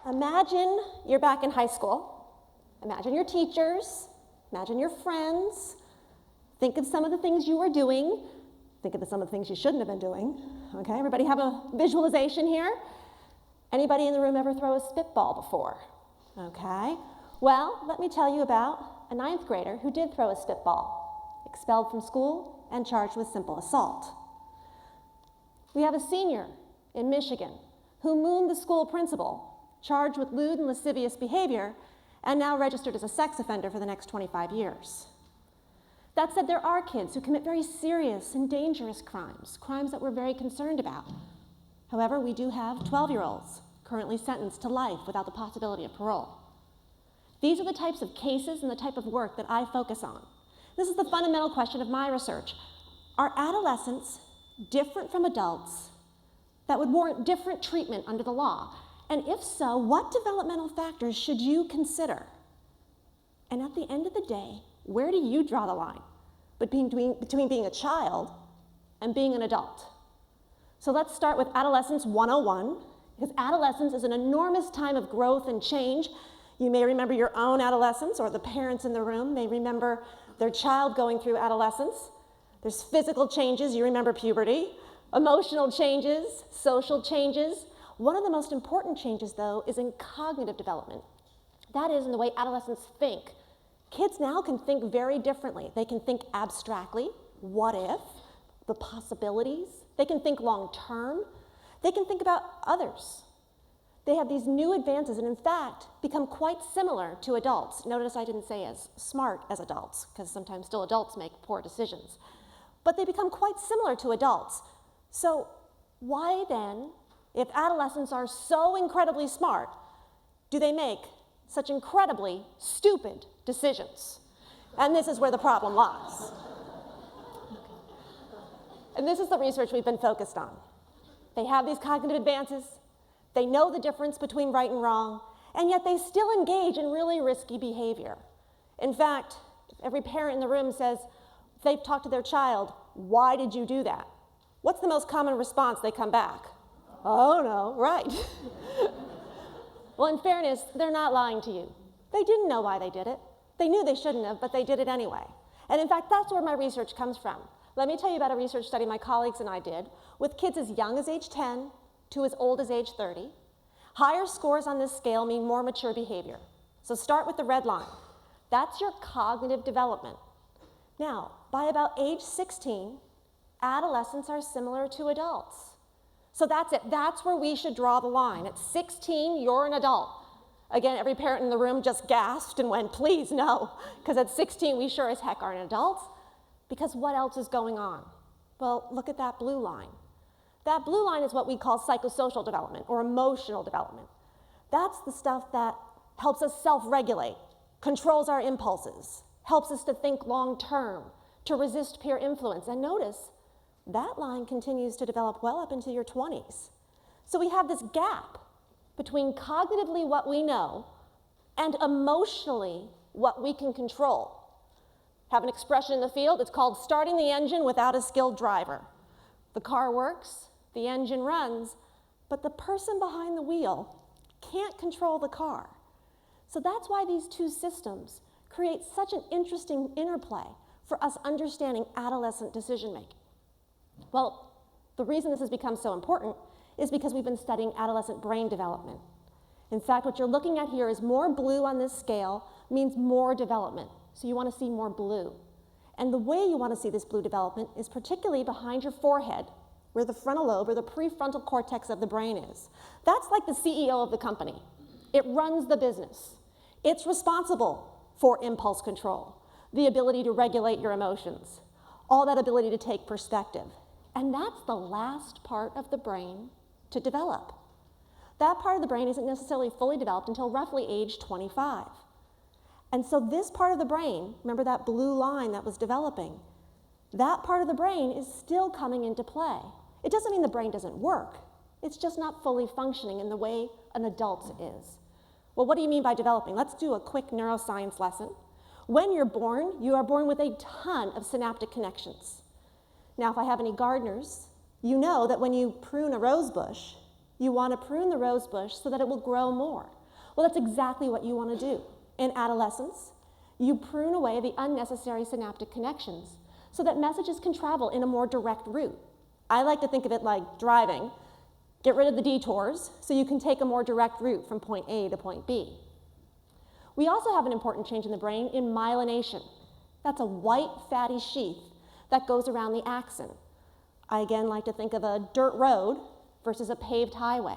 Imagine you're back in high school. Imagine your teachers. Imagine your friends. Think of some of the things you were doing. Think of some of the things you shouldn't have been doing. Okay, everybody have a visualization here? Anybody in the room ever throw a spitball before? Okay, well, let me tell you about a 9th grader who did throw a spitball, expelled from school and charged with simple assault. We have a senior in Michigan who mooned the school principal, charged with lewd and lascivious behavior, and now registered as a sex offender for the next 25 years. That said, there are kids who commit very serious and dangerous crimes, crimes that we're very concerned about. However, we do have 12-year-olds currently sentenced to life without the possibility of parole. These are the types of cases and the type of work that I focus on. This is the fundamental question of my research. Are adolescents different from adults that would warrant different treatment under the law? And if so, what developmental factors should you consider? And at the end of the day, where do you draw the line between being a child and being an adult? So let's start with Adolescence 101, because adolescence is an enormous time of growth and change. You may remember your own adolescence, or the parents in the room may remember their child going through adolescence. There's physical changes, you remember puberty, emotional changes, social changes. One of the most important changes, though, is in cognitive development. That is in the way adolescents think. Kids now can think very differently. They can think abstractly, what if, the possibilities. They can think long term. They can think about others. They have these new advances and, in fact, become quite similar to adults. Notice I didn't say as smart as adults, because sometimes still adults make poor decisions. But they become quite similar to adults. So why then, if adolescents are so incredibly smart, do they make such incredibly stupid decisions? And this is where the problem lies. And this is the research we've been focused on. They have these cognitive advances, they know the difference between right and wrong, and yet they still engage in really risky behavior. In fact, every parent in the room says, if they've talked to their child, why did you do that? What's the most common response they come back? Oh no, right. Well, in fairness, they're not lying to you. They didn't know why they did it. They knew they shouldn't have, but they did it anyway. And in fact, that's where my research comes from. Let me tell you about a research study my colleagues and I did with kids as young as age 10 to as old as age 30. Higher scores on this scale mean more mature behavior. So start with the red line. That's your cognitive development. Now, by about age 16, adolescents are similar to adults. So that's it. That's where we should draw the line. At 16, you're an adult. Again, every parent in the room just gasped and went, please, no. Because at 16, we sure as heck aren't adults. Because what else is going on? Well, look at that blue line. That blue line is what we call psychosocial development or emotional development. That's the stuff that helps us self-regulate, controls our impulses, helps us to think long-term, to resist peer influence. And notice, that line continues to develop well up into your 20s. So we have this gap between cognitively what we know and emotionally what we can control. Have an expression in the field, it's called starting the engine without a skilled driver. The car works, the engine runs, but the person behind the wheel can't control the car. So that's why these two systems create such an interesting interplay for us understanding adolescent decision-making. Well, the reason this has become so important is because we've been studying adolescent brain development. In fact, what you're looking at here is more blue on this scale means more development. So you want to see more blue. And the way you want to see this blue development is particularly behind your forehead, where the frontal lobe or the prefrontal cortex of the brain is. That's like the CEO of the company. It runs the business. It's responsible for impulse control, the ability to regulate your emotions, all that ability to take perspective. And that's the last part of the brain to develop. That part of the brain isn't necessarily fully developed until roughly age 25. And so this part of the brain, remember that blue line that was developing, that part of the brain is still coming into play. It doesn't mean the brain doesn't work. It's just not fully functioning in the way an adult is. Well, what do you mean by developing? Let's do a quick neuroscience lesson. When you're born, you are born with a ton of synaptic connections. Now, if I have any gardeners, you know that when you prune a rose bush, you want to prune the rose bush so that it will grow more. Well, that's exactly what you want to do. In adolescence, you prune away the unnecessary synaptic connections so that messages can travel in a more direct route. I like to think of it like driving. Get rid of the detours so you can take a more direct route from point A to point B. We also have an important change in the brain in myelination. That's a white fatty sheath that goes around the axon. I again like to think of a dirt road versus a paved highway.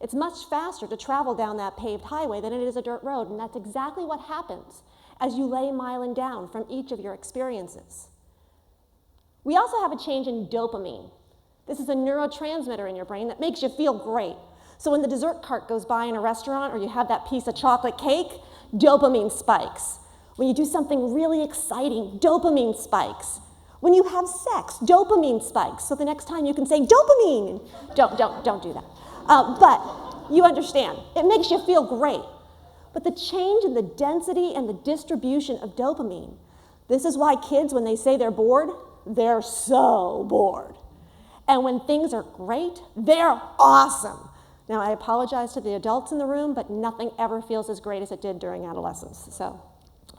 It's much faster to travel down that paved highway than it is a dirt road, and that's exactly what happens as you lay myelin down from each of your experiences. We also have a change in dopamine. This is a neurotransmitter in your brain that makes you feel great. So when the dessert cart goes by in a restaurant or you have that piece of chocolate cake, dopamine spikes. When you do something really exciting, dopamine spikes. When you have sex, dopamine spikes. So the next time you can say dopamine. Don't do that. But you understand, it makes you feel great. But the change in the density and the distribution of dopamine, this is why kids, when they say they're bored, they're so bored. And when things are great, they're awesome. Now, I apologize to the adults in the room, but nothing ever feels as great as it did during adolescence. So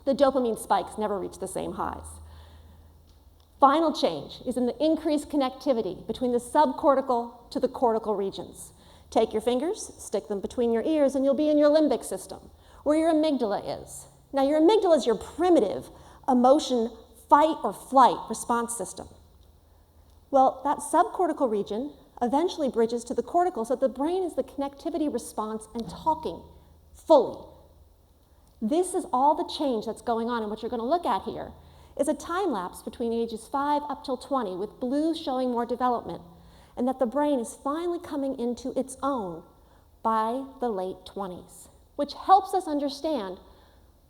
the dopamine spikes never reach the same highs. Final change is in the increased connectivity between the subcortical to the cortical regions. Take your fingers, stick them between your ears, and you'll be in your limbic system, where your amygdala is. Now, your amygdala is your primitive emotion fight or flight response system. Well, that subcortical region eventually bridges to the cortical, so the brain is the connectivity response and talking fully. This is all the change that's going on, and what you're going to look at here is a time lapse between ages 5 up till 20, with blue showing more development, and that the brain is finally coming into its own by the late 20s, which helps us understand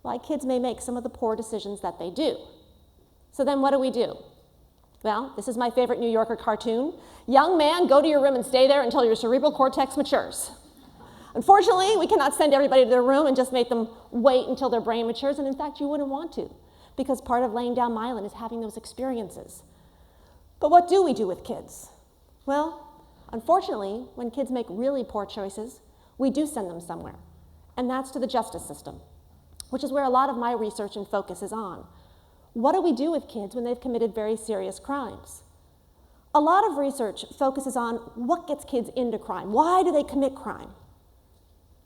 why kids may make some of the poor decisions that they do. So then what do? Well, this is my favorite New Yorker cartoon. Young man, go to your room and stay there until your cerebral cortex matures. Unfortunately, we cannot send everybody to their room and just make them wait until their brain matures, and in fact, you wouldn't want to, because part of laying down myelin is having those experiences. But what do we do with kids? Well, unfortunately, when kids make really poor choices, we do send them somewhere, and that's to the justice system, which is where a lot of my research and focus is on. What do we do with kids when they've committed very serious crimes? A lot of research focuses on what gets kids into crime. Why do they commit crime?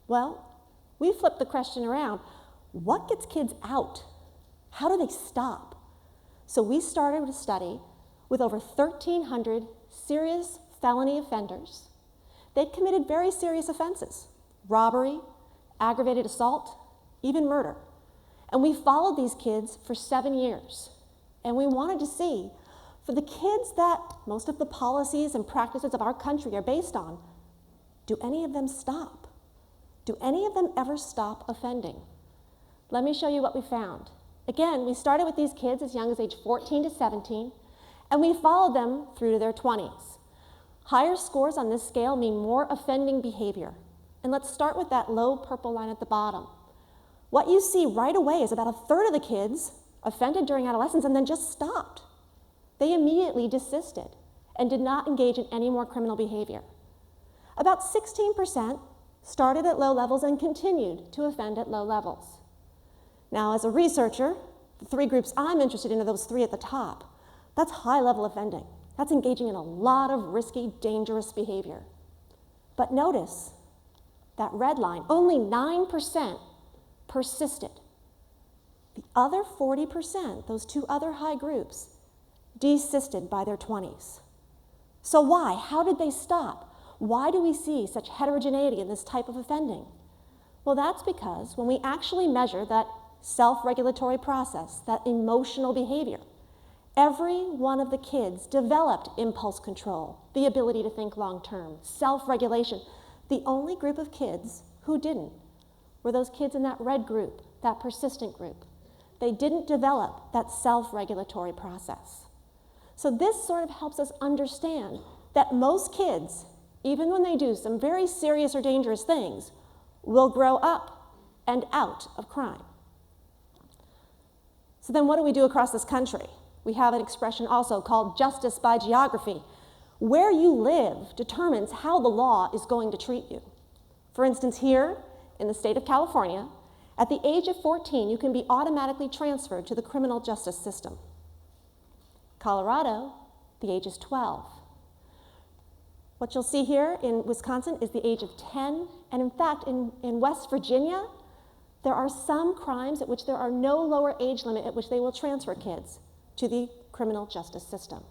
Well, we flip the question around. What gets kids out? How do they stop? So we started a study with over 1,300 serious felony offenders. They'd committed very serious offenses: robbery, aggravated assault, even murder. And we followed these kids for 7 years. And we wanted to see, for the kids that most of the policies and practices of our country are based on, do any of them stop? Do any of them ever stop offending? Let me show you what we found. Again, we started with these kids as young as age 14 to 17, and we followed them through to their 20s. Higher scores on this scale mean more offending behavior. And let's start with that low purple line at the bottom. What you see right away is about 1/3 of the kids offended during adolescence and then just stopped. They immediately desisted and did not engage in any more criminal behavior. About 16% started at low levels and continued to offend at low levels. Now, as a researcher, the 3 groups I'm interested in are those 3 at the top. That's high-level offending. That's engaging in a lot of risky, dangerous behavior. But notice that red line, only 9% persisted. The other 40%, those 2 other high groups, desisted by their 20s. So why? How did they stop? Why do we see such heterogeneity in this type of offending? Well, that's because when we actually measure that self-regulatory process, that emotional behavior, every one of the kids developed impulse control, the ability to think long-term, self-regulation. The only group of kids who didn't were those kids in that red group, that persistent group. They didn't develop that self-regulatory process. So this sort of helps us understand that most kids, even when they do some very serious or dangerous things, will grow up and out of crime. So then what do we do across this country? We have an expression also called justice by geography. Where you live determines how the law is going to treat you. For instance, here in the state of California, at the age of 14, you can be automatically transferred to the criminal justice system. Colorado, the age is 12. What you'll see here in Wisconsin is the age of 10, and in fact, in West Virginia, there are some crimes at which there are no lower age limit at which they will transfer kids to the criminal justice system.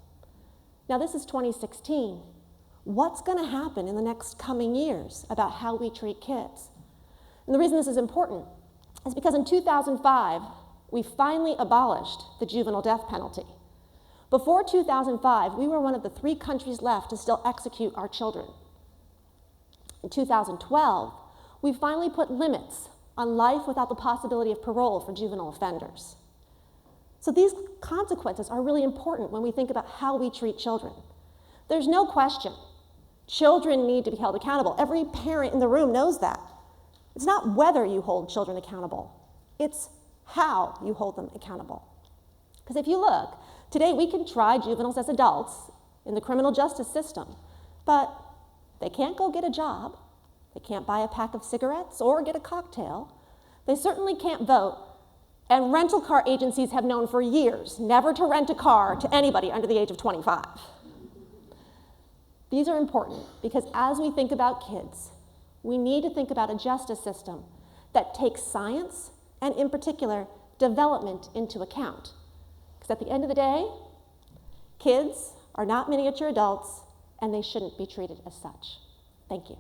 Now, this is 2016. What's going to happen in the next coming years about how we treat kids? And the reason this is important is because in 2005, we finally abolished the juvenile death penalty. Before 2005, we were one of the 3 countries left to still execute our children. In 2012, we finally put limits on life without the possibility of parole for juvenile offenders. So these consequences are really important when we think about how we treat children. There's no question. Children need to be held accountable. Every parent in the room knows that. It's not whether you hold children accountable. It's how you hold them accountable. Because if you look, today we can try juveniles as adults in the criminal justice system, but they can't go get a job. They can't buy a pack of cigarettes or get a cocktail. They certainly can't vote. And rental car agencies have known for years never to rent a car to anybody under the age of 25. These are important because as we think about kids, we need to think about a justice system that takes science and, in particular, development into account. Because at the end of the day, kids are not miniature adults and they shouldn't be treated as such. Thank you.